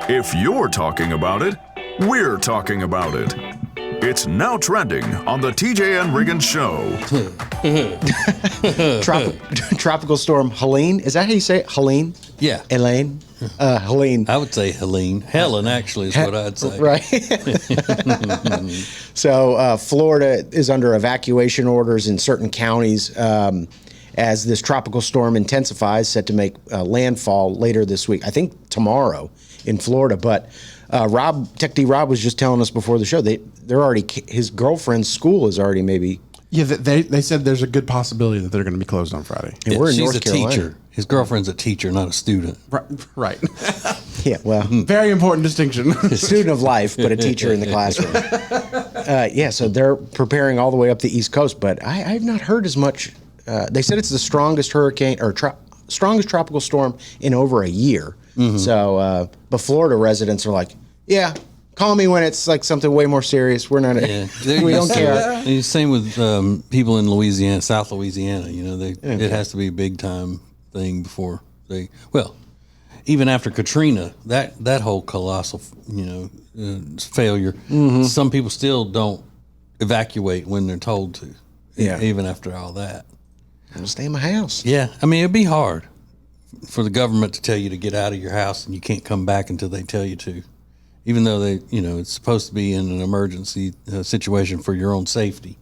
If you're talking about it, we're talking about it. It's now trending on the TJ and Riggins Show. Tropical storm Helene. Is that how you say it? Helene? Yeah. Elaine? Helene. I would say Helene. Helen, actually, is what I'd say. Right. So Florida is under evacuation orders in certain counties as this tropical storm intensifies, set to make landfall later this week. I think tomorrow in Florida. But Tech D Rob was just telling us before the show, they're already, his girlfriend's school is already maybe. Yeah, they said there's a good possibility that they're going to be closed on Friday. Yeah, we're in she's North a Carolina. teacher. His girlfriend's a teacher, not a student. Right. Yeah, well. Very important distinction. Student of life, but a teacher in the classroom. Yeah, so they're preparing all the way up the East Coast, but I've not heard as much. They said it's the strongest hurricane or strongest tropical storm in over a year. Mm-hmm. So, but Florida residents are like, yeah, call me when it's like something way more serious. We're not, we don't care. Same with people in Louisiana, South Louisiana. You know, it has to be a big time thing before even after Katrina, that whole colossal, failure. Mm-hmm. Some people still don't evacuate when they're told to. Yeah, even after all that. I'm gonna stay in my house. Yeah, I mean, it'd be hard for the government to tell you to get out of your house and you can't come back until they tell you to, even though it's supposed to be in an emergency situation for your own safety.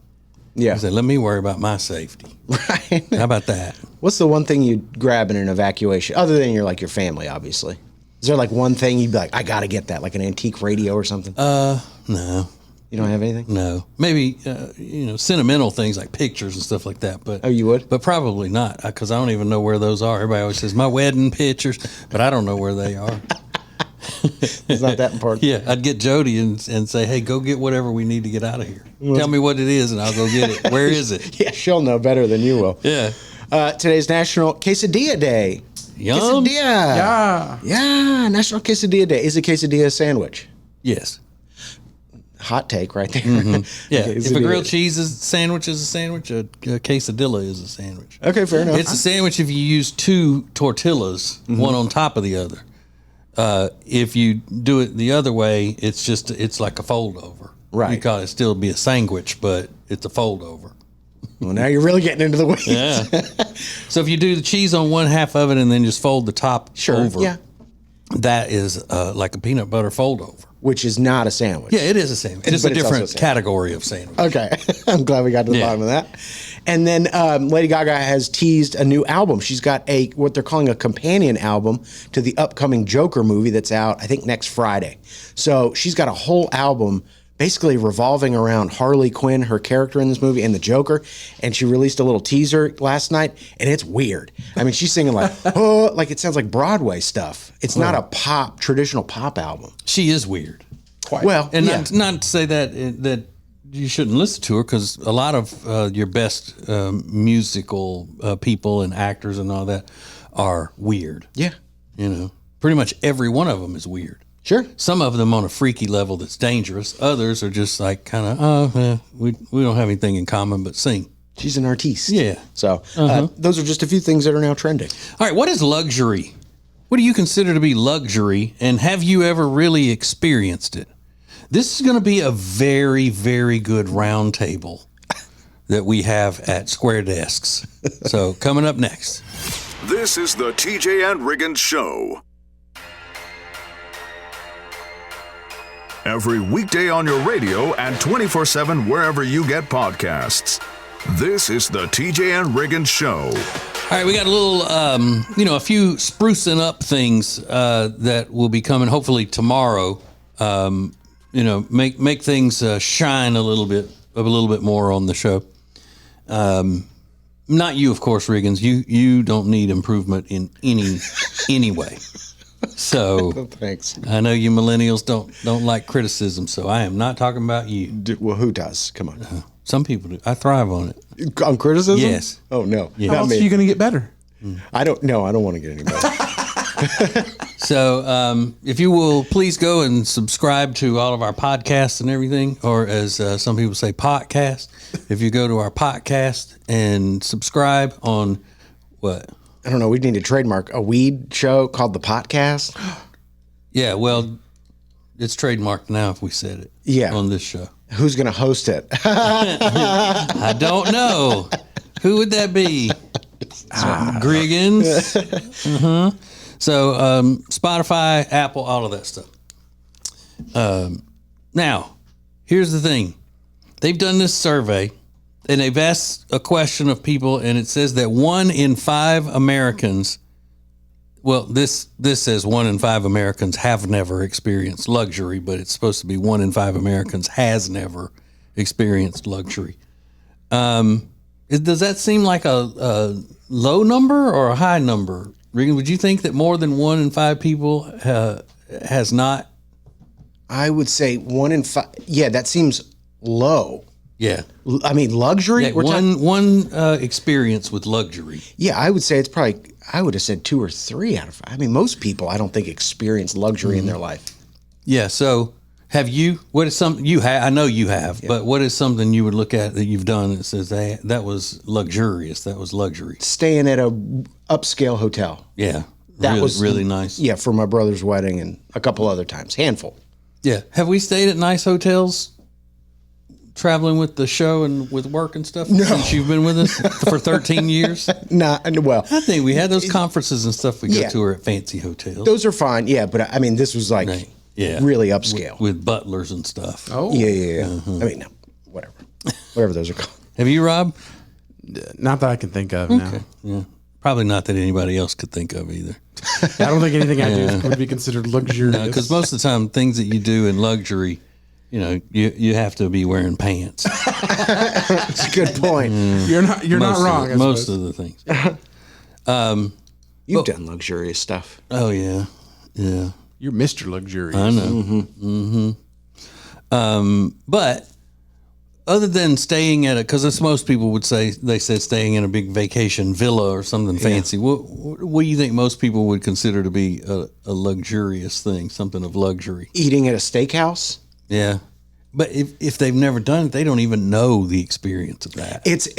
Yeah. Say, let me worry about my safety. Right. How about that? What's the one thing you'd grab in an evacuation, other than your family, obviously? Is there like one thing you'd be like, I got to get that, like an antique radio or something? No. You don't have anything? No. Maybe, sentimental things like pictures and stuff like that. But oh, you would? But probably not, because I don't even know where those are. Everybody always says, my wedding pictures, but I don't know where they are. It's not that important. Yeah, I'd get Jody and say, hey, go get whatever we need to get out of here. Tell me what it is, and I'll go get it. Where is it? Yeah, she'll know better than you will. Yeah. Today's National Quesadilla Day. Yum. Quesadilla. Yeah, National Quesadilla Day. Is a quesadilla a sandwich? Yes. Hot take right there. Mm-hmm. Yeah. If a grilled cheese sandwich is a sandwich, a quesadilla is a sandwich. Okay, fair enough. It's a sandwich if you use two tortillas, one on top of the other. If you do it the other way, it's like a fold over. Right. You call it still be a sandwich, but it's a fold over. Well, now you're really getting into the weeds. Yeah. So if you do the cheese on one half of it and then just fold the top over, yeah, that is like a peanut butter fold over. Which is not a sandwich. Yeah, it is a sandwich. It's a different category of sandwich. Okay. I'm glad we got to the bottom of that. And then Lady Gaga has teased a new album. She's got what they're calling a companion album to the upcoming Joker movie that's out, I think, next Friday. So she's got a whole album basically revolving around Harley Quinn, her character in this movie, and the Joker. And she released a little teaser last night, and it's weird. I mean, she's singing like, oh, like it sounds like Broadway stuff. It's not a traditional pop album. She is weird. Quite. Well, and not to say that you shouldn't listen to her, because a lot of your best musical people and actors and all that are weird. Yeah. Pretty much every one of them is weird. Sure. Some of them on a freaky level that's dangerous. Others are just like kind of, we don't have anything in common but sing. She's an artiste. Yeah. So those are just a few things that are now trending. All right. What is luxury? What do you consider to be luxury? And have you ever really experienced it? This is going to be a very, very good round table that we have at Square Desks. So coming up next. This is the TJ and Riggins Show. Every weekday on your radio and 24/7 wherever you get podcasts. This is the TJ and Riggins Show. All right, we got a little, a few sprucing up things that will be coming hopefully tomorrow. Make things shine a little bit more on the show. Not you, of course, Riggins. You don't need improvement in any way. So thanks. I know you millennials don't like criticism, so I am not talking about you. Well, who does? Come on. Some people do. I thrive on it. On criticism? Yes. Oh no. Yes. How else are you going to get better? I don't want to get any better. So if you will please go and subscribe to all of our podcasts and everything, or as some people say, podcast. If you go to our podcast and subscribe on what? I don't know. We need to trademark a weed show called The Podcast. Yeah, well, it's trademarked now if we said it. Yeah. On this show. Who's going to host it? I don't know. Who would that be? Griggins. So Spotify, Apple, all of that stuff. Now, here's the thing. They've done this survey, and they've asked a question of people, and it says that 1 in 5 Americans, well, this says 1 in 5 Americans have never experienced luxury, but it's supposed to be 1 in 5 Americans has never experienced luxury. Does that seem like a low number or a high number? Regan, would you think that more than 1 in 5 people has not? I would say 1 in 5. Yeah, that seems low. Yeah. I mean, luxury? Yeah, one experience with luxury. Yeah, I would say it's probably, I would have said 2 or 3 out of 5. I mean, most people, I don't think, experience luxury in their life. Yeah. So have you, what is something you have? I know you have, but what is something you would look at that you've done that says that was luxurious? That was luxury. Staying at a upscale hotel. Yeah. That was was really nice. Yeah, for my brother's wedding and a couple other times. Handful. Yeah. Have we stayed at nice hotels traveling with the show and with work and stuff since you've been with us for 13 years? Well, I think we had those conferences and stuff we go Yeah. to are at fancy hotels. those are fine. Yeah, but I mean, this was like really upscale. With butlers and stuff. Oh, Yeah. I mean, no, whatever those are called. Have you, Rob? not that I can think of now. Yeah. Probably not that anybody else could think of either. I don't think anything I do would be considered luxurious. Because most of the time, things that you do in luxury, you have to be wearing pants. That's a good point. You're not wrong. I Most suppose. of the things. You've done luxurious stuff. Oh yeah, yeah. You're Mr. Luxurious. I know. But other than staying at because as most people would say, they said staying in a big vacation villa or something fancy. What do you think most people would consider to be a luxurious thing, something of luxury? Eating at a steakhouse. Yeah. But if they've never done it, they don't even know the experience of that. It's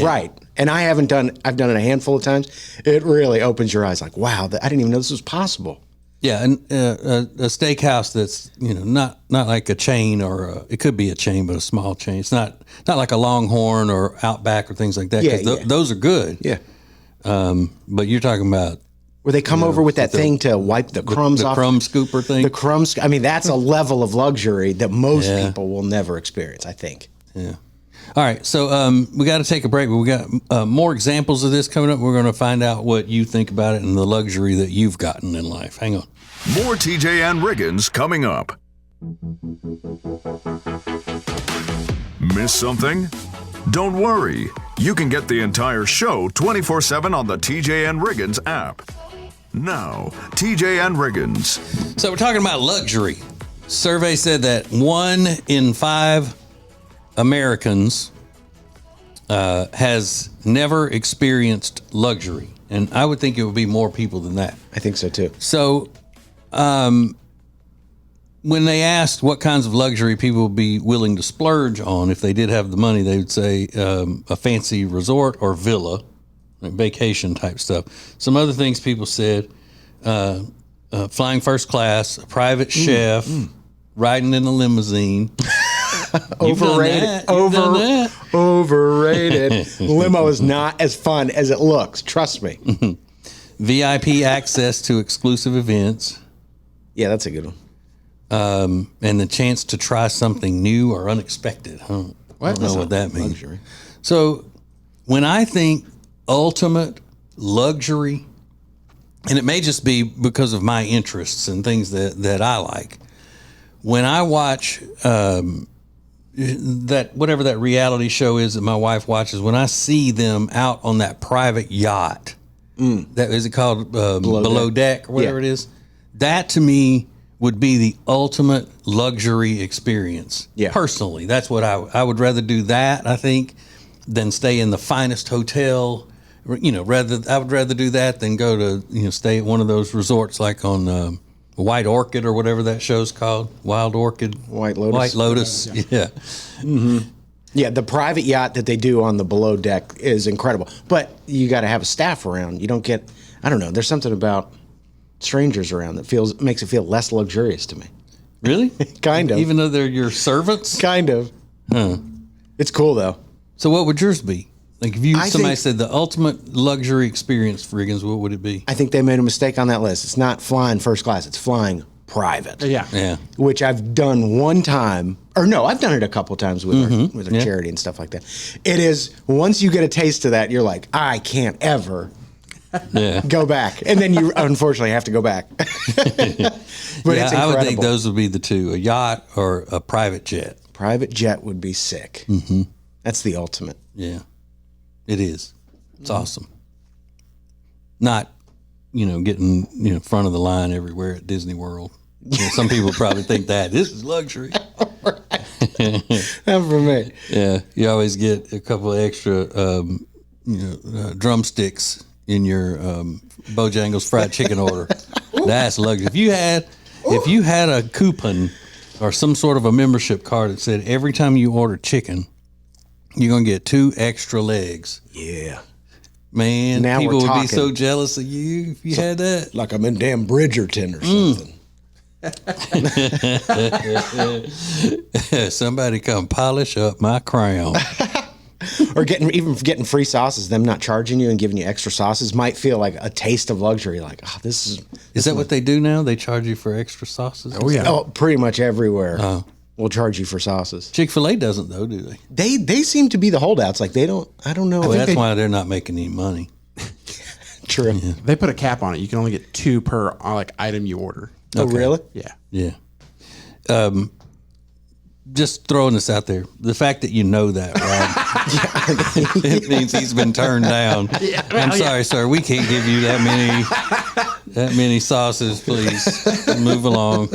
right. And I've done it a handful of times. It really opens your eyes like, wow, I didn't even know this was possible. Yeah, and a steakhouse that's not like a chain or it could be a chain, but a small chain. It's not like a Longhorn or Outback or things like that. Those are good. Yeah. But you're talking about Where they come over with that thing to wipe the crumbs off. the crumb scooper thing. The crumbs. I mean, that's a level of luxury that most people will never experience, I think. Yeah. All right, so we got to take a break, but we got more examples of this coming up. We're going to find out what you think about it and the luxury that you've gotten in life. Hang on. More TJ and Riggins coming up. Miss something? Don't worry. You can get the entire show 24/7 on the TJ and Riggins app. Now, TJ and Riggins. So we're talking about luxury. Survey said that 1 in 5 Americans has never experienced luxury. And I would think it would be more people than that. I think so too. So when they asked what kinds of luxury people would be willing to splurge on if they did have the money, they would say a fancy resort or villa, like vacation type stuff. Some other things people said, flying first class, a private chef, riding in a limousine. Overrated. Overrated. Limo is not as fun as it looks. Trust me. VIP access to exclusive events. Yeah, that's a good one. And the chance to try something new or unexpected. I don't know what that means. Luxury. So when I think ultimate luxury, and it may just be because of my interests and things that I like, when I watch that whatever that reality show is that my wife watches, when I see them out on that private yacht, that is it called Below Deck or whatever it is, that to me would be the ultimate luxury experience. Yeah. Personally, that's what I would rather do that, I think, than stay in the finest hotel. I would rather do that than go to stay at one of those resorts like on White Orchid or whatever that show's called. Wild Orchid. White Lotus. White Lotus. Yeah. Mm-hmm. Yeah, the private yacht that they do on the Below Deck is incredible. But you got to have a staff around. You don't get, I don't know, there's something about strangers around that makes it feel less luxurious to me. Really? Kind of. Even though they're your servants? Kind of. It's cool though. So what would yours be? Like if somebody think- said the ultimate luxury experience for Riggins, what would it be? I think they made a mistake on that list. It's not flying first class. It's flying private. Yeah. Yeah. Which I've done one time, or no, I've done it a couple times with our Yeah. charity and stuff like that. It is, once you get a taste of that, you're like, I can't ever Yeah. go back. And then you unfortunately have to go back. But it's incredible. I would think those would be the two, a yacht or a private jet. Private jet would be sick. That's the ultimate. Yeah. It is. It's awesome. Not, getting, front of the line everywhere at Disney World. Some people probably think that this is luxury. Not for me. Yeah. You always get a couple of extra, drumsticks in your Bojangles fried chicken order. That's luxury. If you had a coupon or some sort of a membership card that said every time you order chicken, you're going to get 2 extra legs. Yeah. Man, Now people we're would be so talking. jealous of you if you had that. Like I'm in damn Bridgerton or something. Somebody come polish up my crown. Or getting free sauces, them not charging you and giving you extra sauces might feel like a taste of luxury. Like, oh, this is. Is that what they do now? They charge you for extra sauces? Oh, yeah. Oh, pretty much everywhere will charge you for sauces. Chick-fil-A doesn't, though, do they? They seem to be the holdouts. Like they don't. I don't know. Well, that's why they're not making any money. True. They put a cap on it. You can only get 2 per item you order. Oh, really? Yeah. Yeah. Just throwing this out there. The fact that you know that, Rob, it means he's been turned down. I'm sorry, sir. We can't give you that many sauces, please. Move along.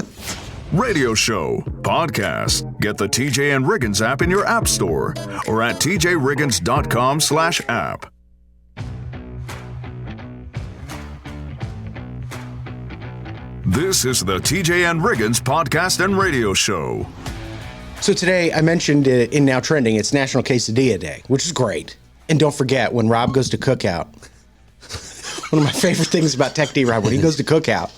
Radio show, podcast. Get the TJ and Riggins app in your app store or at tjriggins.com/app. This is the TJ and Riggins podcast and radio show. So today I mentioned it in Now Trending. It's National Quesadilla Day, which is great. And don't forget, when Rob goes to Cookout, one of my favorite things about Tech D Rob, when he goes to Cookout,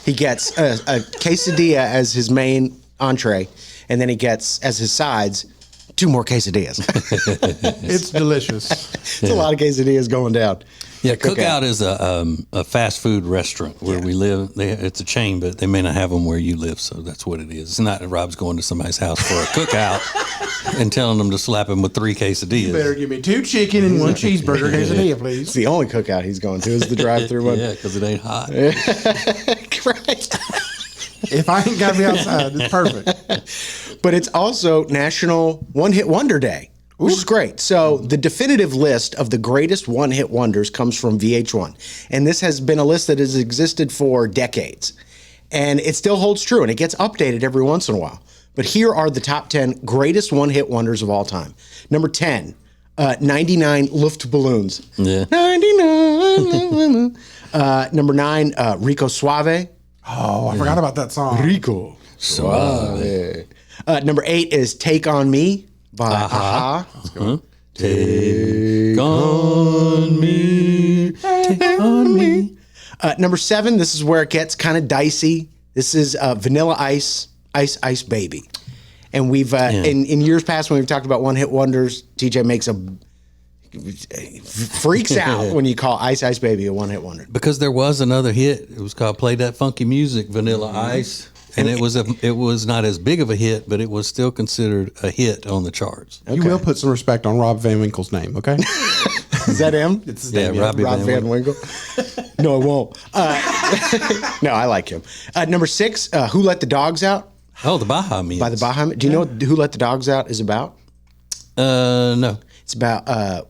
he gets a quesadilla as his main entree, and then he gets as his sides 2 more quesadillas. It's delicious. It's a lot of quesadillas going down. Yeah, Cookout is a fast food restaurant where we live. It's a chain, but they may not have them where you live, so that's what it is. It's not that Rob's going to somebody's house for a cookout and telling them to slap him with 3 quesadillas. Better give me 2 chicken and 1 cheeseburger quesadilla, It's please. the only cookout he's going to is the drive-through one. Yeah, because it ain't hot. Right. If I ain't got to be outside, it's perfect. But it's also National One Hit Wonder Day, which is great. So the definitive list of the greatest one-hit wonders comes from VH1. And this has been a list that has existed for decades. And it still holds true, and it gets updated every once in a while. But here are the top 10 greatest one-hit wonders of all time. Number 10, 99 Luftballons. Yeah. 99. Number 9, Rico Suave. Oh, I forgot about that song. Rico Suave. Number 8 is Take On Me by Aha. Take on me. Take on me. Number 7, this is where it gets kind of dicey. This is Vanilla Ice, Ice Ice Baby. And we've, in years past when we've talked about one-hit wonders, TJ makes freaks out when you call Ice Ice Baby a one-hit wonder. Because there was another hit. It was called "Play That Funky Music," Vanilla Ice, and it was not as big of a hit, but it was still considered a hit on the charts. You will put some respect on Rob Van Winkle's name, okay? Is that him? It's his Yeah, name. Robbie Rob Van Winkle? No, I won't. No, I like him. Number 6, Who Let the Dogs Out Oh, the Baja Mix. by the Baja. Do you know what Who Let the Dogs Out is about? No. It's about I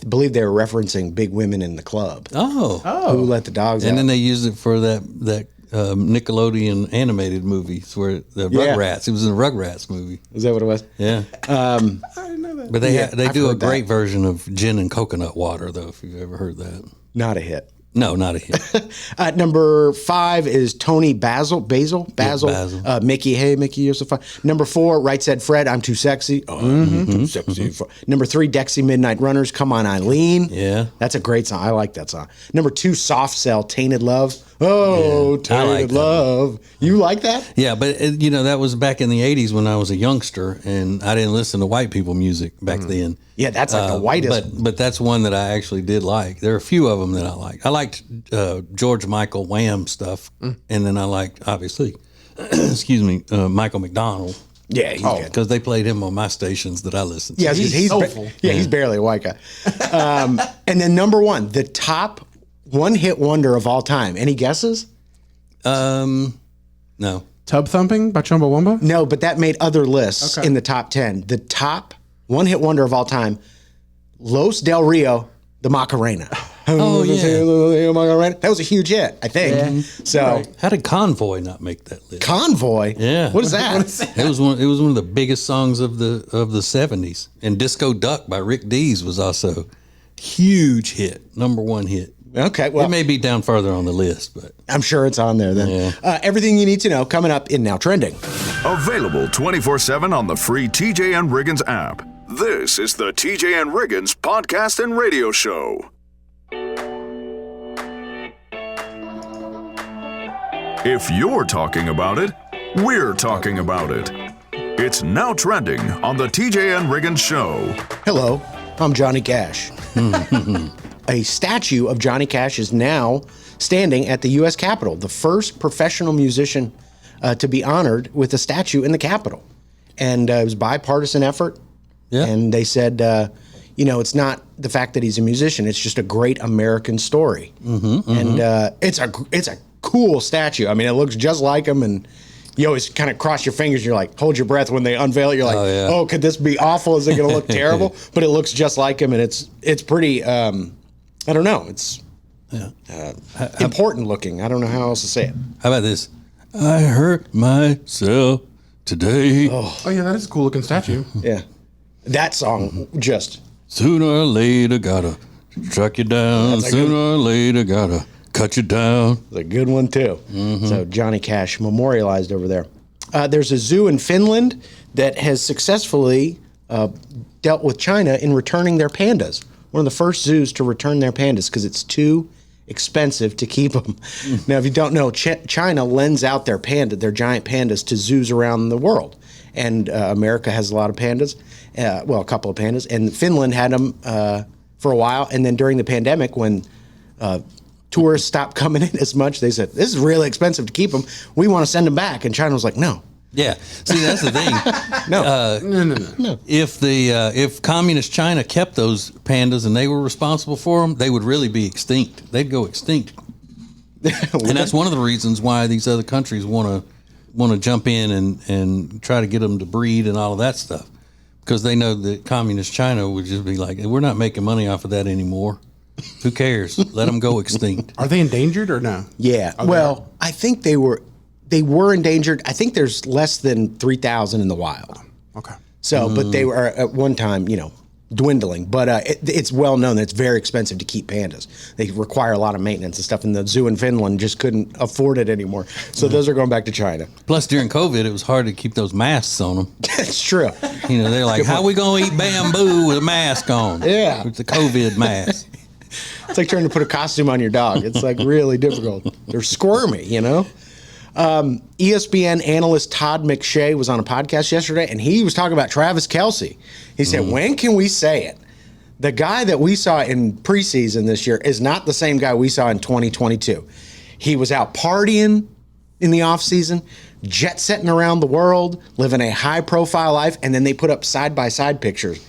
believe they were referencing Big Women in the Club. Oh. Who Let the Dogs Out. And then they used it for that Nickelodeon animated movies where the Rugrats. It was in the Rugrats movie. Is that what it was? Yeah. I didn't know that. But they I've do a heard that. great version of gin and coconut water, though, if you've ever heard that. Not a hit. No, not a hit. Number 5 is Tony Basil. Basil. Mickey, hey Mickey, you're so fun. Number 4, Right Said Fred, I'm Too Sexy. Oh, too sexy. Number 3, Dexy Midnight Runners, Come On Eileen. Yeah. That's a great song. I like that song. Number 2, Soft Cell, Tainted Love. Oh, Yeah, I like tainted that love. You like that? Yeah, but that was back in the '80s when I was a youngster, and I didn't listen to white people music back then. Yeah, that's like the whitest. But that's one that I actually did like. There are a few of them that I like. I liked George Michael Wham stuff, and then I liked obviously, excuse me, Michael McDonald. Yeah, he's good. Because they played him on my stations that I listened to. Yeah, he's soulful. he's barely a white guy. And then number one, the top one-hit wonder of all time. Any guesses? No. Tub Thumping by Chumbawamba? No, but that made other lists in the top 10. The top one-hit wonder of all time, Los Del Rio, the Macarena. Oh, yeah. Macarena. That was a huge hit, I think. Yeah. So, How did Convoy not make that list? Convoy. Yeah. What is that? It was one of the biggest songs of the 70s. And Disco Duck by Rick Dees was also huge hit, number one hit. Okay, well, It may be down further on the list, but I'm sure it's on there then. Yeah. Everything you need to know coming up in Now Trending. Available 24/7 on the free TJ and Riggins app. This is the TJ and Riggins podcast and radio show. If you're talking about it, we're talking about it. It's Now Trending on the TJ and Riggins show. Hello, I'm Johnny Cash. A statue of Johnny Cash is now standing at the U.S. Capitol, the first professional musician to be honored with a statue in the Capitol. And it was a bipartisan effort. Yeah. And they said, it's not the fact that he's a musician; it's just a great American story. And it's a cool statue. I mean, it looks just like him, and you always kind of cross your fingers. You're like, hold your breath when they unveil it. You're like, oh, could this be awful? Is it going to look terrible? But it looks just like him, and it's pretty. I don't know. It's important looking. I don't know how else to say it. how about this? I hurt myself today. Oh, yeah, that is a cool looking statue. Yeah, that song just. Sooner or later, gotta track you down. That's a Sooner good- or later, gotta cut you down. It's a good one too. So Johnny Cash memorialized over there. There's a zoo in Finland that has successfully dealt with China in returning their pandas. One of the first zoos to return their pandas because it's too expensive to keep them. Now, if you don't know, China lends out their giant pandas to zoos around the world. And America has a lot of pandas, a couple of pandas. And Finland had them for a while. And then during the pandemic, when tourists stopped coming in as much, they said, this is really expensive to keep them. We want to send them back. And China was like, no. Yeah. See, that's the thing. No. If communist China kept those pandas and they were responsible for them, they would really be extinct. They'd go extinct. And that's one of the reasons why these other countries want to jump in and try to get them to breed and all of that stuff, because they know that communist China would just be like, we're not making money off of that anymore. Who cares? Let them go extinct. Are they endangered or no? Yeah. Well, I think they were endangered. I think there's less than 3,000 in the wild. Okay. So, but they were at one time, dwindling. But it's well known that it's very expensive to keep pandas. They require a lot of maintenance and stuff. And the zoo in Finland just couldn't afford it anymore. So those are going back to China. Plus, during COVID, it was hard to keep those masks on them. That's true. They're like, how we going to eat bamboo with a mask on? Yeah. With the COVID mask. It's like trying to put a costume on your dog. It's like really difficult. They're squirmy, ESPN analyst Todd McShay was on a podcast yesterday, and he was talking about Travis Kelce. He said, when can we say it? The guy that we saw in preseason this year is not the same guy we saw in 2022. He was out partying in the offseason, jet-setting around the world, living a high-profile life, and then they put up side-by-side pictures.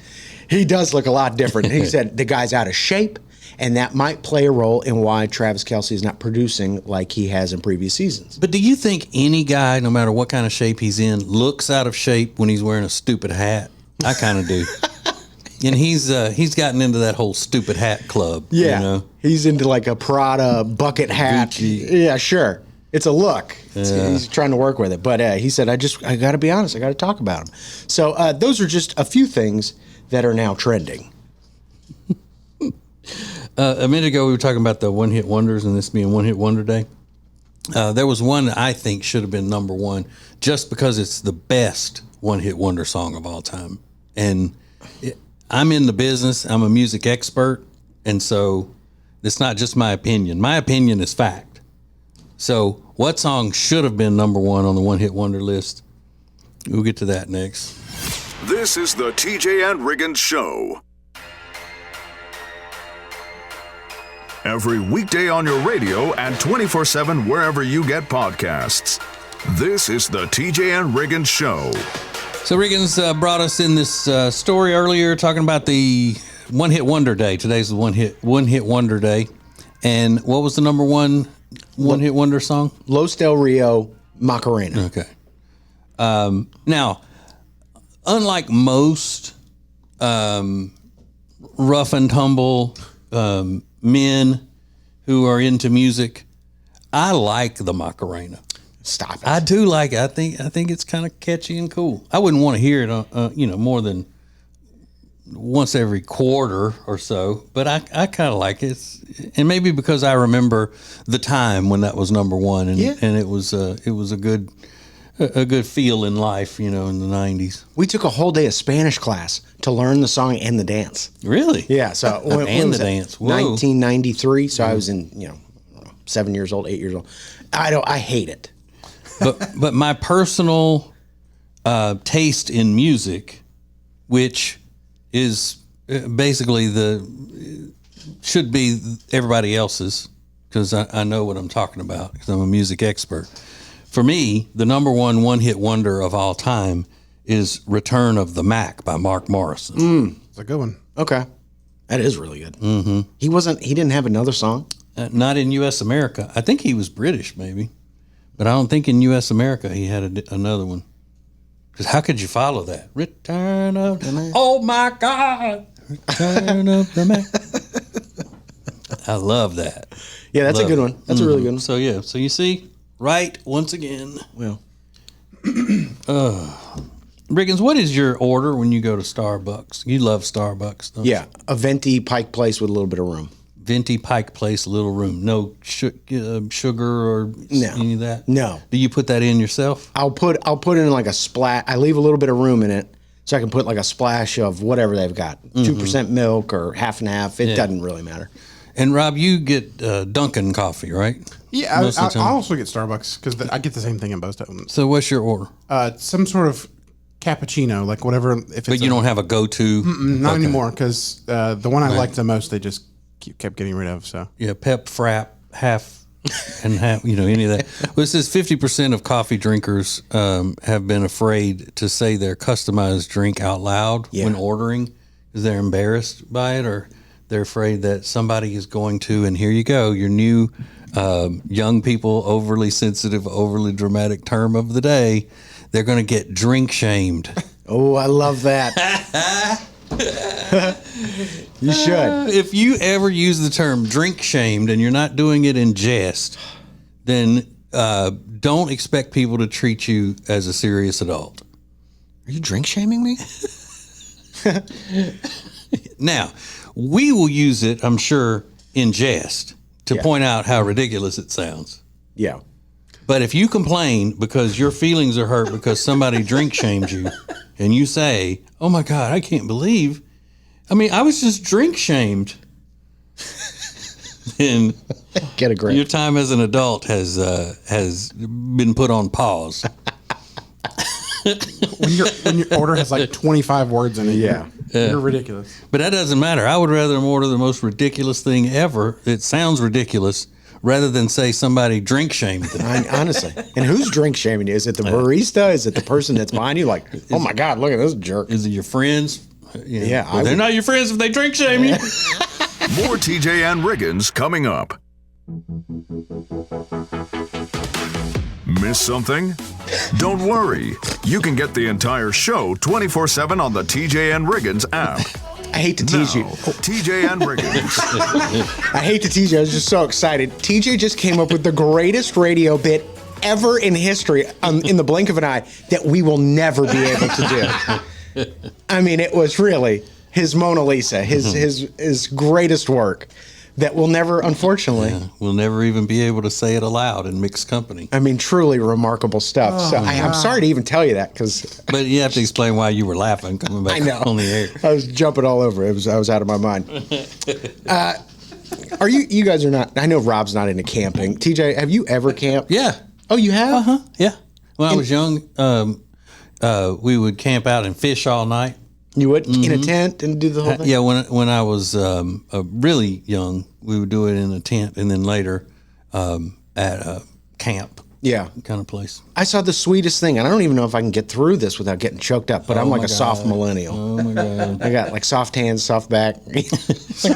He does look a lot different. He said the guy's out of shape, and that might play a role in why Travis Kelce is not producing like he has in previous seasons. But do you think any guy, no matter what kind of shape he's in, looks out of shape when he's wearing a stupid hat? I kind of do. And he's gotten into that whole stupid hat club. Yeah, he's into like a Prada bucket hat. Gucci. Yeah, sure. It's a look. He's trying to work with it. But he said, I got to be honest. I got to talk about him. So those are just a few things that are now trending. A minute ago, we were talking about the one-hit wonders and this being one-hit wonder day. There was one that I think should have been number one just because it's the best one-hit wonder song of all time. And I'm in the business. I'm a music expert. And so it's not just my opinion. My opinion is fact. So, what song should have been number one on the One Hit Wonder list? We'll get to that next. This is the TJ and Riggins Show. Every weekday on your radio and 24/7 wherever you get podcasts. This is the TJ and Riggins Show. So Riggins brought us in this story earlier talking about the One Hit Wonder Day. Today's the One Hit Wonder Day. And what was the number one Hit Wonder song? Los Del Rio, Macarena. Okay. Now, unlike most rough and tumble men who are into music, I like the Macarena. Stop it. I do like it. I think it's kind of catchy and cool. I wouldn't want to hear it, more than once every quarter or so, but I kind of like it. And maybe because I remember the time when that was number one, and it was a good feel in life, in the 90s. We took a whole day of Spanish class to learn the song and the dance. Really? Yeah. So and the dance. Whoa. 1993. So I was in 7 years old, 8 years old. I hate it. But my personal taste in music, which is basically should be everybody else's, because I know what I'm talking about because I'm a music expert. For me, the number one hit wonder of all time is "Return of the Mac" by Mark Morrison. It's a good one. Okay. That is really good. Mm-hmm. He didn't have another song? Not in U.S. America. I think he was British, maybe. But I don't think in U.S. America he had another one. Because how could you follow that? Return of the Mac. Oh, my God. Return of the Mac. I love that. Yeah, that's a good one. That's a really good one. So, yeah. So, you see, right once again. Well, Riggins, what is your order when you go to Starbucks? You love Starbucks, don't you? yeah, a venti Pike Place with a little bit of room. Venti Pike Place, little room. No sugar or any of that? No. Do you put that in yourself? I'll put in like a splash. I leave a little bit of room in it so I can put like a splash of whatever they've got. 2% milk or half and half. It doesn't really matter. And Rob, you get Dunkin' coffee, right? Yeah, Most of the time. I also get Starbucks because I get the same thing in both of them. So what's your order? Some sort of cappuccino, like whatever. If it's But you don't have a go-to? not anymore because the one I liked the most, they just kept getting rid of. So Yeah, pep, frap, half and half, any of that. Well, it says 50% of coffee drinkers have been afraid to say their customized drink out loud when ordering because they're embarrassed by it, or they're afraid that somebody is going to, and here you go, your new young people, overly sensitive, overly dramatic term of the day, they're going to get drink shamed. Oh, I love that. You should. If you ever use the term drink shamed and you're not doing it in jest, then don't expect people to treat you as a serious adult. Are you drink shaming me? Now, we will use it, I'm sure, in jest to point out how ridiculous it sounds. Yeah. But if you complain because your feelings are hurt because somebody drink shamed you and you say, oh my God, I can't believe, I was just drink shamed. Then Get a grip. your time as an adult has been put on pause. when your order has like 25 words in it, Yeah. you're ridiculous. But that doesn't matter. I would rather order the most ridiculous thing ever. It sounds ridiculous rather than say somebody drink shamed them. Honestly. And who's drink shaming you? Is it the barista? Is it the person that's behind you? Like, oh my God, look at this jerk. Is it your friends? Yeah, Well, they're not your friends if they drink shame you. More TJ and Riggins coming up. Miss something? Don't worry. You can get the entire show 24/7 on the TJ and Riggins app. I hate to tease you. TJ and Riggins. I hate to tease you. I was just so excited. TJ just came up with the greatest radio bit ever in history in the blink of an eye that we will never be able to do. It was really his Mona Lisa, his greatest work that we'll never, unfortunately. Yeah, we'll never even be able to say it aloud in mixed company. Truly remarkable stuff. So I'm sorry to even tell you that because But you have to explain why you were laughing coming back on the air. I was jumping all over. I was out of my mind. Are you guys are not? I know Rob's not into camping. TJ, have you ever camped? Yeah. Oh, you have? Yeah. When I was young, we would camp out and fish all night. You would in a tent and do the whole thing. Yeah, when I was really young, we would do it in a tent, and then later at a camp. Yeah. Kind of place. I saw the sweetest thing, and I don't even know if I can get through this without getting choked up, but I'm like a soft millennial. Oh my God. I got like soft hands, soft back. Like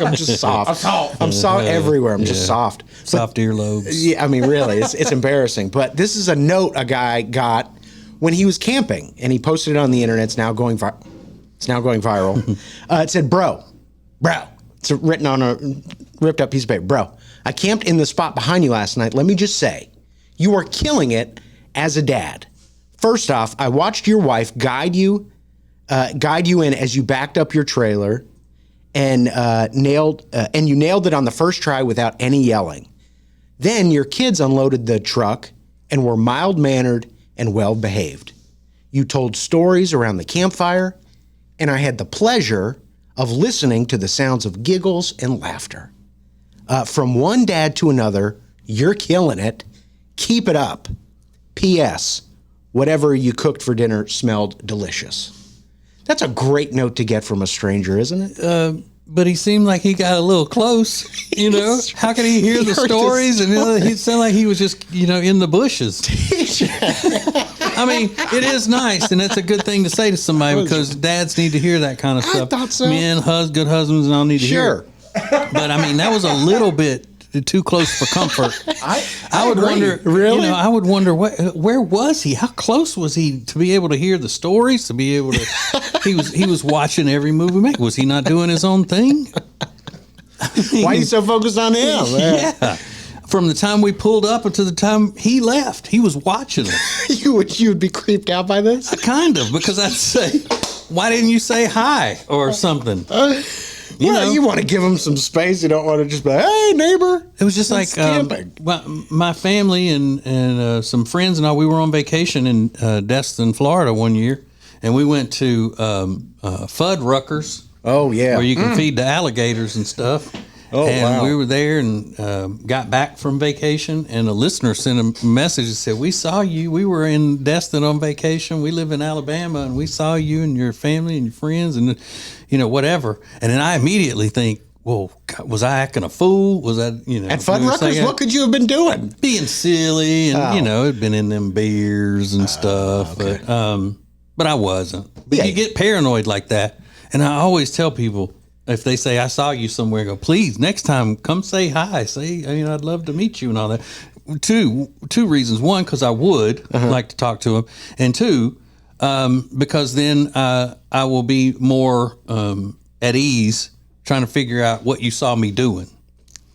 I'm just soft. I'm soft everywhere. I'm just soft. Soft earlobes. Yeah, I mean, really, it's embarrassing. But this is a note a guy got when he was camping, and he posted it on the internet. It's now going viral. It said, bro. It's written on a ripped up piece of paper. Bro, I camped in the spot behind you last night. Let me just say, you are killing it as a dad. First off, I watched your wife guide you in as you backed up your trailer, and you nailed it on the first try without any yelling. Then your kids unloaded the truck and were mild-mannered and well-behaved. You told stories around the campfire, and I had the pleasure of listening to the sounds of giggles and laughter. From one dad to another, you're killing it. Keep it up. P.S. Whatever you cooked for dinner smelled delicious. That's a great note to get from a stranger, isn't it? But he seemed like he got a little close, you know. How could he hear the stories? And he sounded like he was just, in the bushes. I mean, it is nice, and it's a good thing to say to somebody because dads need to hear that kind of stuff. I thought so. Men, good husbands, and all need to hear it. But I mean, that was a little bit too close for comfort. I would wonder, really? I would wonder where was he? How close was he to be able to hear the stories? To be able to, he was watching every movie we make. Was he not doing his own thing? Why are you so focused on him? Yeah. From the time we pulled up until the time he left, he was watching us. You would be creeped out by this? Kind of, because I'd say, "Why didn't you say hi or something?" You want to give him some space. You don't want to just be, hey, neighbor. It was just That's like my family and some friends and I. We were on vacation in Destin, Florida, one year, and we went to Fuddruckers. Oh yeah, where you can feed the alligators and stuff. Oh, and wow. we were there and got back from vacation, and a listener sent a message that said, "We saw you. We were in Destin on vacation. We live in Alabama, and we saw you and your family and your friends, and whatever." And then I immediately think, "Well, God, was I acting a fool? Was that at Fuddruckers? What could you have been doing? Being silly, and it'd been in them beers and stuff." Okay. But I wasn't. But you get paranoid like that, and I always tell people, if they say, I saw you somewhere, go, please, next time, come say hi. Say, I'd love to meet you and all that. Two reasons. One, because I would like to talk to him. And two, because then I will be more at ease trying to figure out what you saw me doing.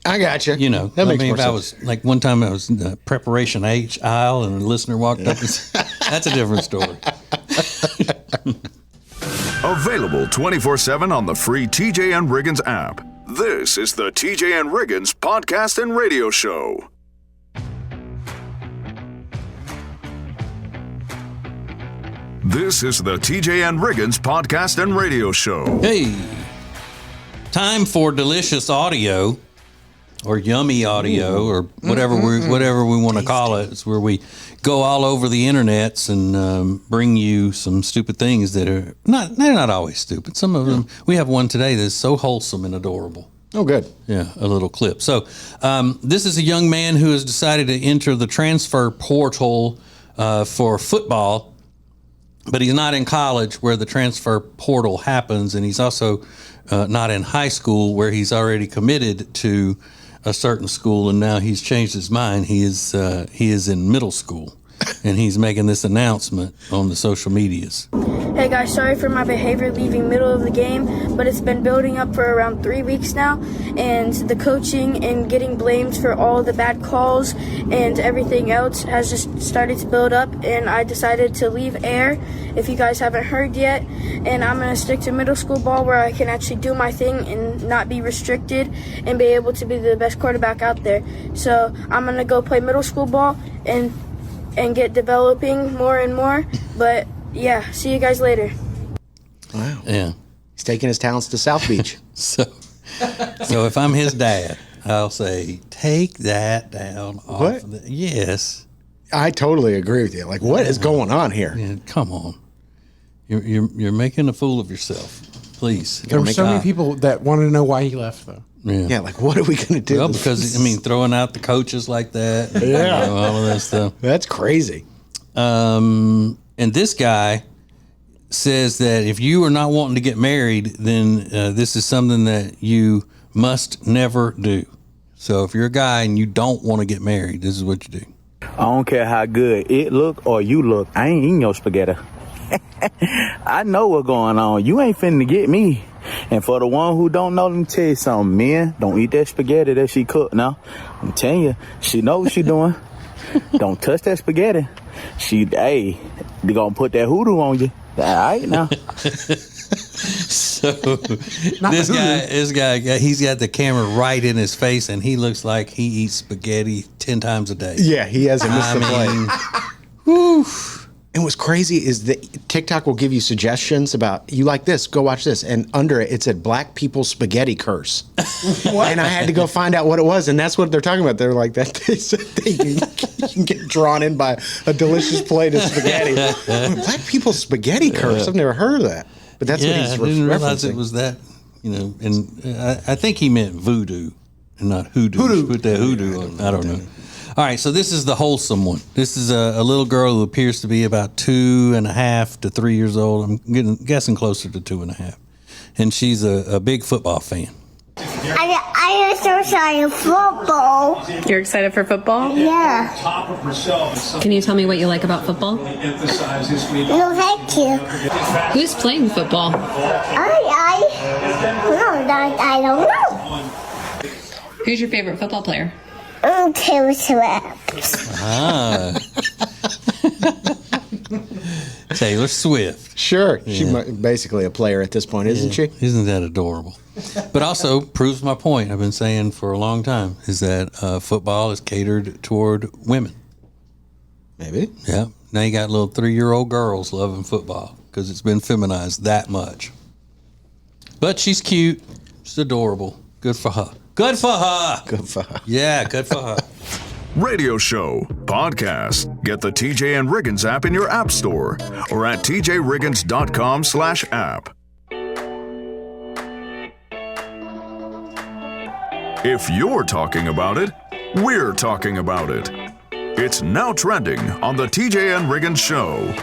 I got you. That makes more sense. I was, like one time I was in the preparation H aisle and a listener walked up and said, that's a different story. Available 24/7 on the free TJ and Riggins app. This is the TJ and Riggins podcast and radio show. This is the TJ and Riggins podcast and radio show. Hey, time for delicious audio or yummy audio or whatever we want to call it. It's where we go all over the internets and bring you some stupid things that are they're not always stupid. Some of them, we have one today that's so wholesome and adorable. Oh, good. Yeah, a little clip. So this is a young man who has decided to enter the transfer portal for football, but he's not in college where the transfer portal happens, and he's also not in high school where he's already committed to a certain school, and now he's changed his mind. He is in middle school, and he's making this announcement on the social medias. Hey guys, sorry for my behavior leaving middle of the game, but it's been building up for around 3 weeks now, and the coaching and getting blamed for all the bad calls and everything else has just started to build up, and I decided to leave air, if you guys haven't heard yet, and I'm going to stick to middle school ball where I can actually do my thing and not be restricted and be able to be the best quarterback out there. So I'm going to go play middle school ball and get developing more and more, but yeah, see you guys later. Wow. Yeah. He's taking his talents to South Beach. So if I'm his dad, I'll say, take that down off. What? Yes. I totally agree with you. Like, what is going on here? Yeah, come on. You're making a fool of yourself. Please. There were so many people that wanted to know why he left, though. Yeah, like, what are we going to do? Well, because, throwing out the coaches like that. Yeah. All of that stuff. That's crazy. And this guy says that if you are not wanting to get married, then this is something that you must never do. So if you're a guy and you don't want to get married, this is what you do. I don't care how good it look or you look. I ain't eating your spaghetti. I know what's going on. You ain't finna get me. And for the one who don't know, let me tell you something. Men, don't eat that spaghetti that she cooked now. I'm telling you, she know what she doing. Don't touch that spaghetti. They gonna put that hoodoo on you. All right now. So this guy, he's got the camera right in his face, and he looks like he eats spaghetti 10 times a day. Yeah, he hasn't missed a play. And what's crazy is that TikTok will give you suggestions about, you like this, go watch this. And under it, it said Black People Spaghetti Curse. And I had to go find out what it was. And that's what they're talking about. They're like, that they said you can get drawn in by a delicious plate of spaghetti. Black People Spaghetti Curse? I've never heard of that. But that's what he's I didn't realize referencing. it was that, and I think he meant voodoo and not hoodoo. Put that hoodoo on. I don't know. All right, so this is the wholesome one. This is a little girl who appears to be about 2.5 to 3 years old. I'm guessing closer to 2.5. And she's a big football fan. I am so excited for football. You're excited for football? Yeah. Can you tell me what you like about football? No, thank you. Who's playing football? I don't know. Who's your favorite football player? Taylor Swift. Taylor Swift. Sure. She's basically a player at this point, isn't she? Isn't that adorable? But also proves my point I've been saying for a long time, is that football is catered toward women. Maybe. Yeah. Now you got little 3-year-old girls loving football because it's been feminized that much. But she's cute. She's adorable. Good for her. Good for her. Good for her. Yeah, good for her. Radio show, podcast. Get the TJ and Riggins app in your app store or at tjriggins.com/app. If you're talking about it, we're talking about it. It's now trending on the TJ and Riggins show.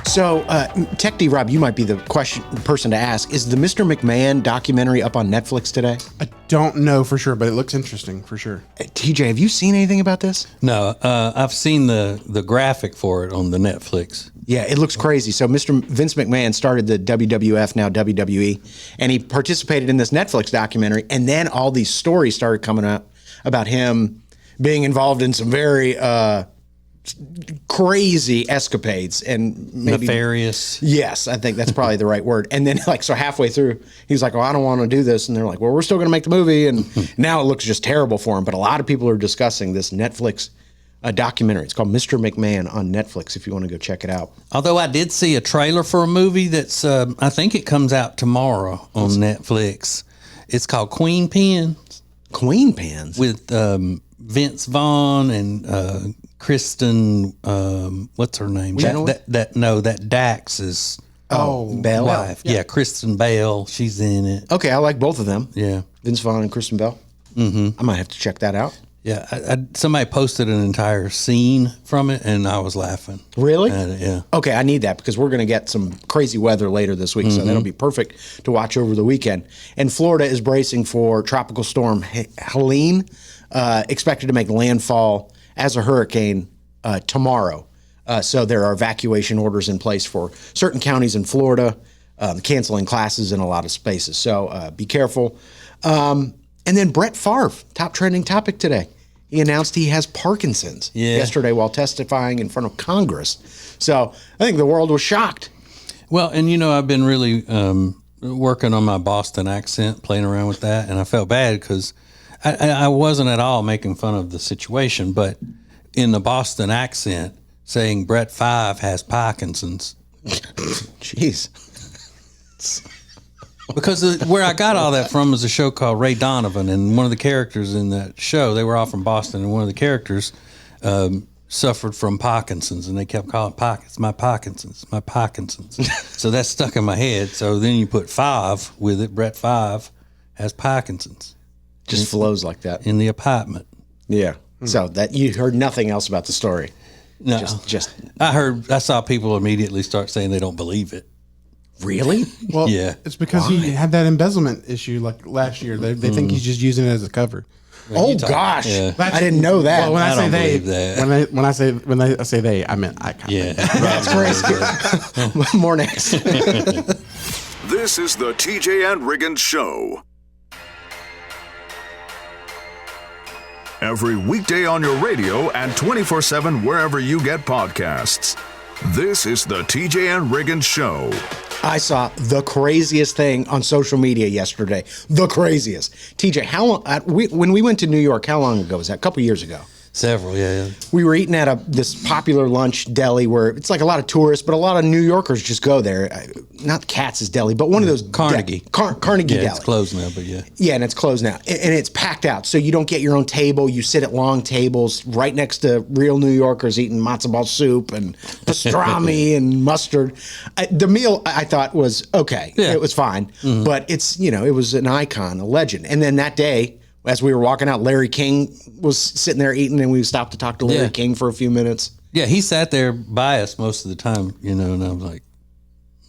So, Tech D Rob, you might be the person to ask. Is the Mr. McMahon documentary up on Netflix today? I don't know for sure, but it looks interesting for sure. TJ, have you seen anything about this? No, I've seen the graphic for it on the Netflix. Yeah, it looks crazy. So Mr. Vince McMahon started the WWF, now WWE, and he participated in this Netflix documentary, and then all these stories started coming up about him being involved in some very crazy escapades and maybe Nefarious. Yes, I think that's probably the right word. And then so halfway through, he was like, "Oh, I don't want to do this." And they're like, "Well, we're still going to make the movie." And now it looks just terrible for him. But a lot of people are discussing this Netflix documentary. It's called Mr. McMahon on Netflix if you want to go check it out. Although I did see a trailer for a movie that's, I think it comes out tomorrow on Netflix. It's called Queen Pins. Queen Pins? With Vince Vaughn and Kristen, what's her name? That Dax is Bell? wife. Yeah, Kristen Bell. She's in it. Okay, I like both of them. Yeah. Vince Vaughn and Kristen Bell. Mm-hmm. I might have to check that out. Yeah, somebody posted an entire scene from it, and I was laughing. Really? Yeah. Okay, I need that because we're going to get some crazy weather later this week, so that'll be perfect to watch over the weekend. And Florida is bracing for Tropical Storm Helene, expected to make landfall as a hurricane tomorrow. So there are evacuation orders in place for certain counties in Florida, canceling classes in a lot of spaces. So be careful. And then Brett Favre, top trending topic today. He announced he has Parkinson's yesterday while testifying in front of Congress. So I think the world was shocked. Well, and I've been really working on my Boston accent, playing around with that, and I felt bad because I wasn't at all making fun of the situation, but in the Boston accent, saying Brett Favre has Parkinson's. Jeez. Because where I got all that from is a show called Ray Donovan, and one of the characters in that show, they were all from Boston, and one of the characters suffered from Parkinson's, and they kept calling my Parkinson's. So that stuck in my head. So then you put Five with it. Brett Five has Parkinson's. Just flows like that. In the apartment. Yeah. So that you heard nothing else about the story. No. Just I saw people immediately start saying they don't believe it. really? Well, Yeah. it's because he had that embezzlement issue like last year. They think he's just using it as a cover. Oh gosh, Yeah. I didn't know that. Well, when I, I say don't they, believe that. when I say they, I meant I. Yeah. That's crazy. More next. This is the TJ and Riggins Show. Every weekday on your radio and 24/7 wherever you get podcasts. This is the TJ and Riggins Show. I saw the craziest thing on social media yesterday. The craziest. TJ, how long? When we went to New York, how long ago was that? A couple years ago. Several, yeah. We were eating at this popular lunch deli where it's like a lot of tourists, but a lot of New Yorkers just go there. Not Katz's Deli, but one of those Carnegie. Carnegie Yeah, Deli. it's closed now, but yeah. Yeah, and it's closed now. And it's packed out. So you don't get your own table. You sit at long tables right next to real New Yorkers eating matzo ball soup and pastrami and mustard. The meal I thought was okay. Yeah. It was fine. But it's, it was an icon, a legend. And then that day, as we were walking out, Larry King was sitting there eating, and we stopped to talk to Larry Yeah. King for a few minutes. Yeah, he sat there by us most of the time, and I was like,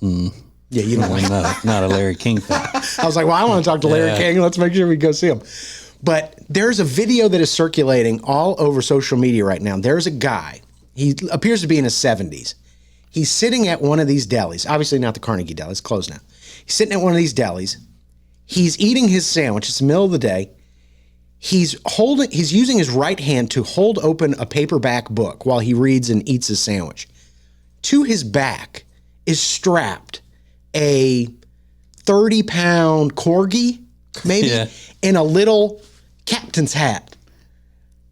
Yeah, you know. I'm not a Larry King fan. I was like, well, I want to talk to Larry Yeah. King. Let's make sure we go see him. But there's a video that is circulating all over social media right now. There's a guy. He appears to be in his 70s. He's sitting at one of these delis. Obviously not the Carnegie Deli. It's closed now. He's sitting at one of these delis. He's eating his sandwich. It's the middle of the day. He's using his right hand to hold open a paperback book while he reads and eats his sandwich. To his back is strapped a 30-pound corgi, maybe, Yeah. in a little captain's hat.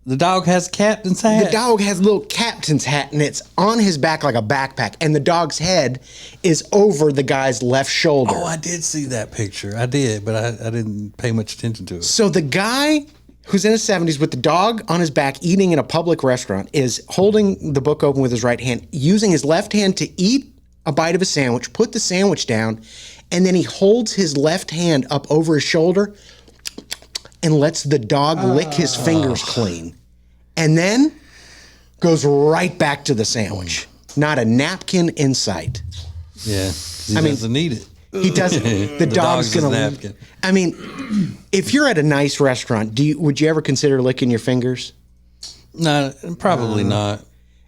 The dog has a captain's hat. The dog has a little captain's hat, and it's on his back like a backpack, and the dog's head is over the guy's left shoulder. Oh, I did see that picture. I did, but I didn't pay much attention to it. So the guy who's in his 70s with the dog on his back eating in a public restaurant is holding the book open with his right hand, using his left hand to eat a bite of a sandwich, put the sandwich down, and then he holds his left hand up over his shoulder and lets the dog lick his fingers clean. And then goes right back to the sandwich. Not a napkin in sight. Yeah, he doesn't need it. He doesn't. The dog's dog's his gonna. napkin. I mean, if you're at a nice restaurant, would you ever consider licking your fingers? No, probably not.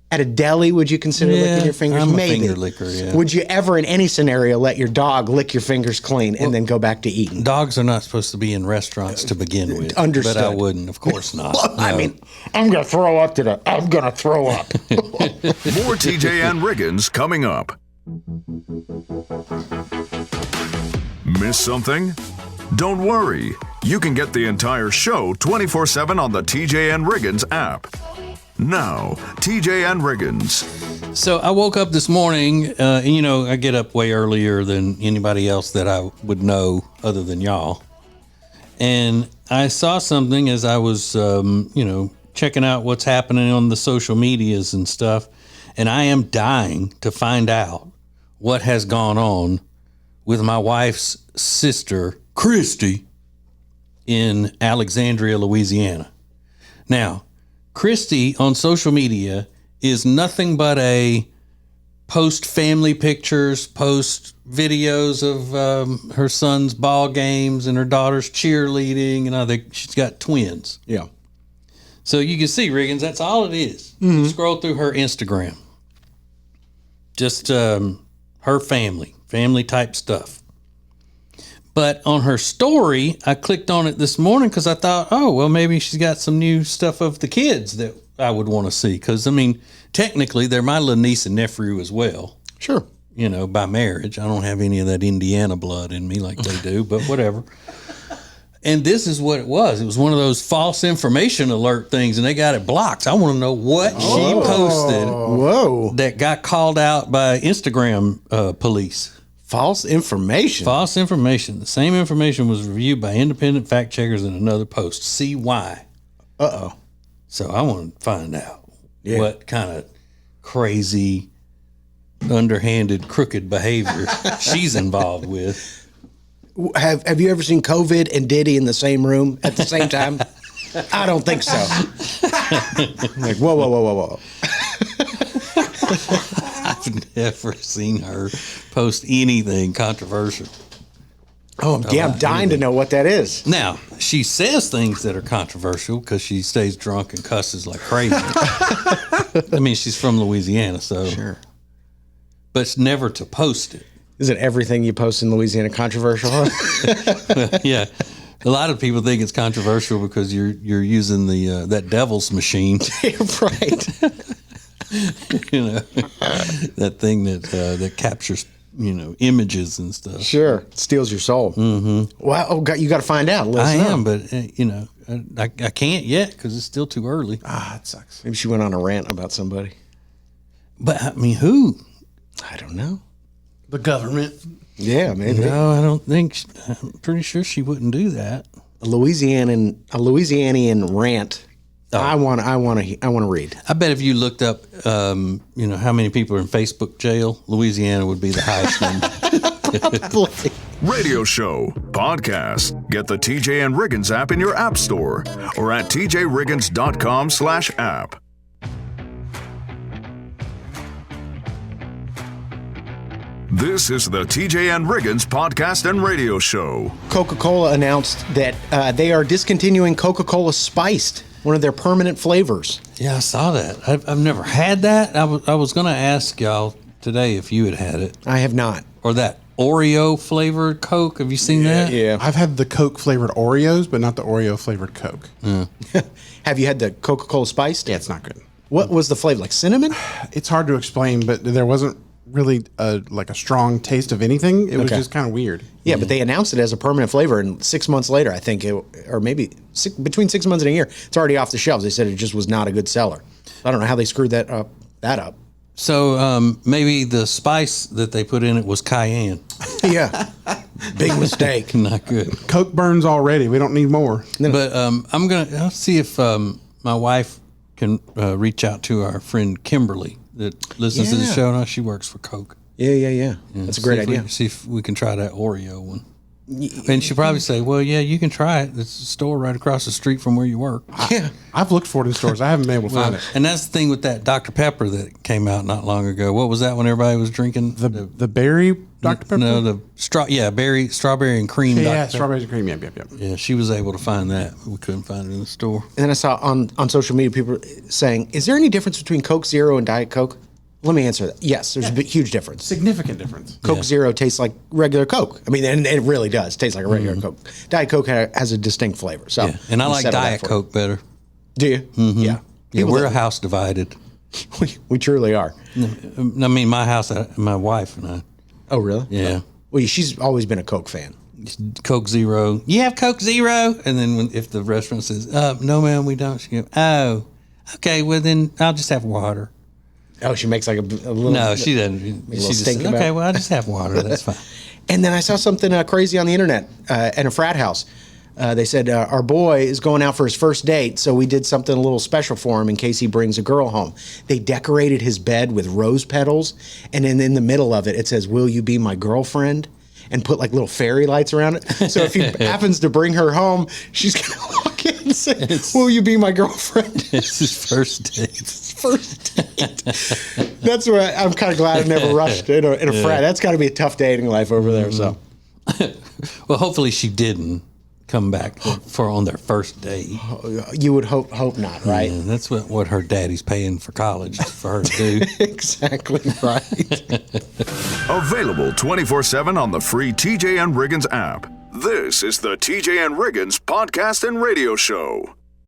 At a deli, would you consider licking your fingers? I'm a Maybe. finger licker, yeah. Would you ever, in any scenario, let your dog lick your fingers clean and then go back to eating? Dogs are not supposed to be in restaurants to begin with. Understood. But I wouldn't, of course not. I No. mean, I'm gonna throw up today. I'm gonna throw up. More TJ and Riggins coming up. Miss something? Don't worry. You can get the entire show 24/7 on the TJ and Riggins app. Now, TJ and Riggins. So I woke up this morning, and I get up way earlier than anybody else that I would know other than y'all. And I saw something as I was, checking out what's happening on the social medias and stuff. And I am dying to find out what has gone on with my wife's sister, Christy, in Alexandria, Louisiana. Now, Christy on social media is nothing but a post family pictures, post videos of her son's ball games and her daughter's cheerleading, and she's got twins. Yeah. So you can see, Riggins, that's all it is. You scroll through her Instagram. Just her family type stuff. But on her story, I clicked on it this morning because I thought, oh, well, maybe she's got some new stuff of the kids that I would want to see. Because, technically, they're my little niece and nephew as well. Sure. By marriage. I don't have any of that Indiana blood in me like they do, but whatever. And this is what it was. It was one of those false information alert things, and they got it blocked. I want to know what she posted Whoa. that got called out by Instagram police. False information. False information. The same information was reviewed by independent fact checkers in another post. See why. Uh-oh. So I want to find out what kind of crazy, underhanded, crooked behavior she's involved with. Have you ever seen COVID and Diddy in the same room at the same time? I don't think so. Like, whoa. I've never seen her post anything controversial. Oh, yeah, I'm dying to know what that is. Now, she says things that are controversial because she stays drunk and cusses like crazy. I mean, she's from Louisiana, so. Sure. But it's never to post it. Is it everything you post in Louisiana controversial? Yeah. A lot of people think it's controversial because you're using the that devil's machine. Right. You know, that thing that captures, images and stuff. Sure. Steals your soul. Mm-hmm. Well, you got to find out. I am, but, I can't yet because it's still too early. It sucks. Maybe she went on a rant about somebody. But, I mean, who? I don't know. The government. Yeah, maybe. No, I don't think. I'm pretty sure she wouldn't do that. A Louisianian rant. Oh. I want to read. I bet if you looked up, how many people are in Facebook jail, Louisiana would be the highest number. Radio show, podcast. Get the TJ and Riggins app in your app store or at tjriggins.com/app. This is the TJ and Riggins podcast and radio show. Coca-Cola announced that they are discontinuing Coca-Cola Spiced, one of their permanent flavors. Yeah, I saw that. I've never had that. I was going to ask y'all today if you had it. I have not. Or that Oreo flavored Coke. Have you seen that? Yeah. I've had the Coke flavored Oreos, but not the Oreo flavored Coke. Have you had the Coca-Cola Spiced? Yeah, it's not good. What was the flavor? Like cinnamon? It's hard to explain, but there wasn't really a strong taste of anything. It was just kind of weird. Yeah, but they announced it as a permanent flavor, and 6 months later, I think, or maybe between 6 months and a year, it's already off the shelves. They said it just was not a good seller. I don't know how they screwed that up. So maybe the spice that they put in it was cayenne. Yeah, big mistake. Not good. Coke burns already. We don't need more. But I'll see if my wife can reach out to our friend Kimberly that listens to the show. Now she works for Coke. Yeah. That's a great idea. See if we can try that Oreo one. And she'll probably say, well, yeah, you can try it. It's a store right across the street from where you work. Yeah. I've looked for it in stores. I haven't been able to find it. And that's the thing with that Dr. Pepper that came out not long ago. What was that when everybody was drinking? The berry Dr. Pepper? No, strawberry and cream Dr. Pepper. Strawberries and cream. Yep. Yeah, she was able to find that. We couldn't find it in the store. And then I saw on social media people saying, is there any difference between Coke Zero and Diet Coke? Let me answer that. Yes, there's a huge difference. Significant difference. Coke Zero tastes like regular Coke. I mean, and it really does taste like a regular Coke. Diet Coke has a distinct flavor. So, and I like Diet Coke better. Do you? Mm-hmm. Yeah. Yeah, we're a house divided. We truly are. I mean, my house, my wife and I. Oh, really? Yeah. Well, she's always been a Coke fan. Coke Zero. You have Coke Zero? And then if the restaurant says, no, ma'am, we don't, she goes, oh, okay, well, then I'll just have water. Oh, she makes like a little... No, she doesn't. She just says, okay, well, I'll just have water. That's fine. And then I saw something crazy on the internet in a frat house. They said, our boy is going out for his first date, so we did something a little special for him in case he brings a girl home. They decorated his bed with rose petals, and then in the middle of it, it says, will you be my girlfriend? And put like little fairy lights around it. So if he happens to bring her home, she's going to walk in and say, will you be my girlfriend? It's his first date. First date. That's where I'm kind of glad I never rushed in a frat. That's got to be a tough dating life over there. So, well, hopefully she didn't come back on their first date. You would hope not, right? Yeah, that's what her daddy's paying for college for her to do. Exactly right. Available 24/7 on the free TJ and Riggins app. This is the TJ and Riggins podcast and radio show.